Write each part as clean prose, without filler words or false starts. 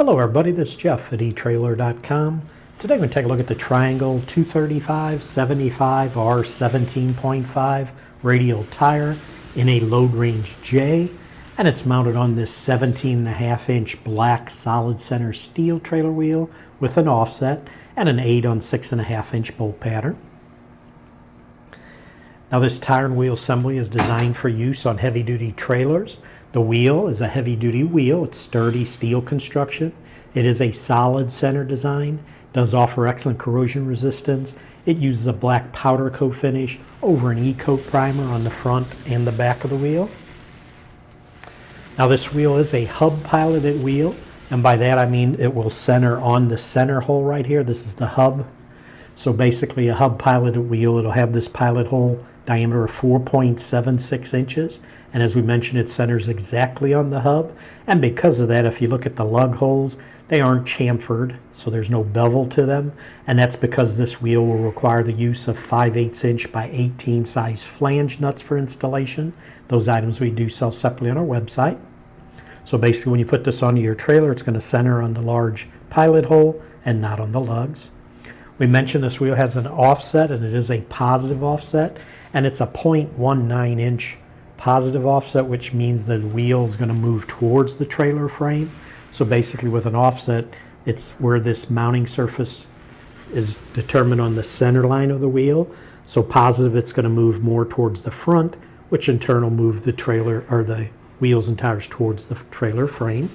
Hello everybody, this is Jeff at etrailer.com. Today we're going to take a look at the Triangle 235/75 R17.5 radial tire in a load range J, and it's mounted on this 17.5-inch black solid center steel trailer wheel with an offset and an 8 on 6.5-inch bolt pattern. Now this tire and wheel assembly is designed for use on heavy-duty trailers. The wheel is a heavy-duty wheel. It's sturdy steel construction. It is a solid center design. Does offer excellent corrosion resistance. It uses a black powder coat finish over an E-coat primer on the front and the back of the wheel. Now this wheel is a hub piloted wheel, and by that I mean it will center on the center hole right here. This is the hub. So basically a hub piloted wheel, it'll have this pilot hole diameter of 4.76 inches, and as we mentioned, it centers exactly on the hub. And because of that, if you look at the lug holes, they aren't chamfered, so there's no bevel to them, and that's because this wheel will require the use of 5/8 inch by 18 size flange nuts for installation. Those items we do sell separately on our website. So basically when you put this onto your trailer, it's going to center on the large pilot hole and not on the lugs. We mentioned this wheel has an offset, and it is a positive offset, and it's a 0.19 inch positive offset, which means the wheel is going to move towards the trailer frame. So basically with an offset, it's where this mounting surface is determined on the center line of the wheel. So positive, it's going to move more towards the front, which in turn will move the trailer or the wheels and tires towards the trailer frame.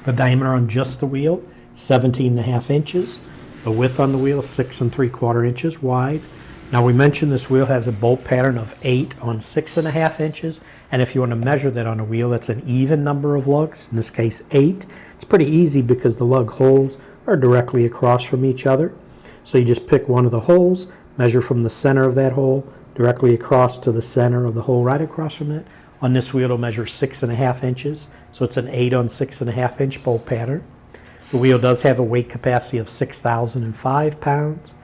The diameter on just the wheel, 17.5 inches. The width on the wheel, 6 3/4 inches wide. Now we mentioned this wheel has a bolt pattern of 8 on 6.5 inches, and if you want to measure that on a wheel, that's an even number of lugs, in this case 8. It's pretty easy because the lug holes are directly across from each other. So you just pick one of the holes, measure from the center of that hole directly across to the center of the hole right across from it. On this wheel it'll measure 6.5 inches, so it's an 8 on 6.5 inch bolt pattern. The wheel does have a weight capacity of 6,005 pounds.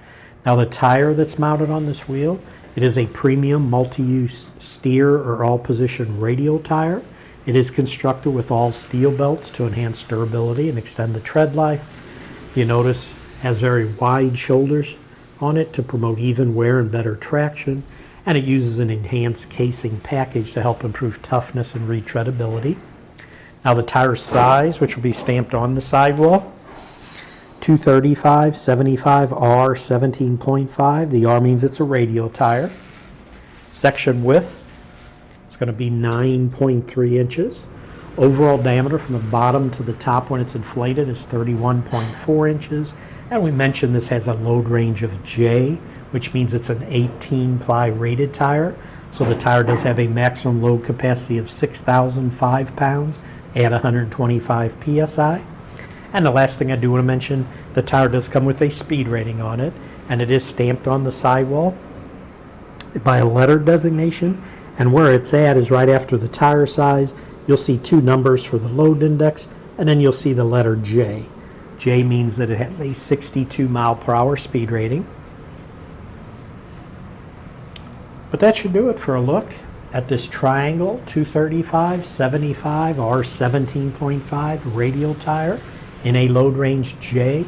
Now the tire that's mounted on this wheel, it is a premium multi-use steer or all-position radial tire. It is constructed with all steel belts to enhance durability and extend the tread life. If you notice, it has very wide shoulders on it to promote even wear and better traction, and it uses an enhanced casing package to help improve toughness and retreadability. Now the tire size, which will be stamped on the sidewall, 235/75 R17.5. The R means it's a radial tire. Section width is going to be 9.3 inches. Overall diameter from the bottom to the top when it's inflated is 31.4 inches. And we mentioned this has a load range of J, which means it's an 18-ply rated tire. So the tire does have a maximum load capacity of 6,005 pounds at 125 psi. And the last thing I do want to mention, the tire does come with a speed rating on it, and it is stamped on the sidewall by a letter designation, and where it's at is right after the tire size. You'll see 2 numbers for the load index, and then you'll see the letter J. J means that it has a 62 mile/hour speed rating. But that should do it for a look at this Triangle 235/75 R17.5 radial tire in a load range J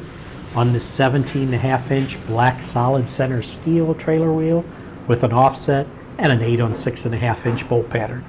on the 17.5-inch black solid center steel trailer wheel with an offset and an 8 on 6.5 inch bolt pattern.